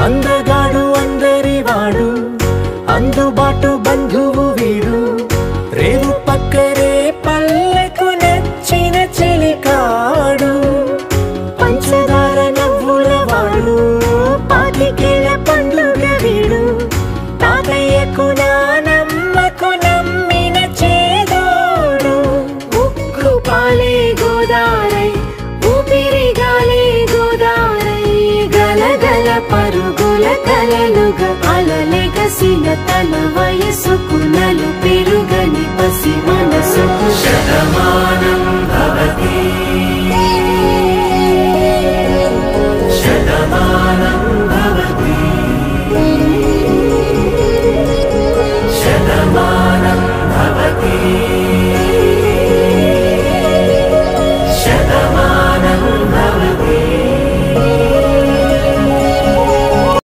అందగాడు అందరివాడు అందుబాటు బంధువు వీడు రేవు పక్కరే పల్లెకు నచ్చిన చెలికాడు పంచదార నవ్వుల వాడు పాతికేల పండుగ వీడు తాతయ్యకు నానమ్మకు నమ్మిన చేదోడు ఉక్కు పాలే గోదారై ఊపిరిగాలే గోదారై గలగల పరుగుల కలలుగా అలలెగసిన తన వయసుకు నలు పెరుగని పసి మనసుకు శతమానం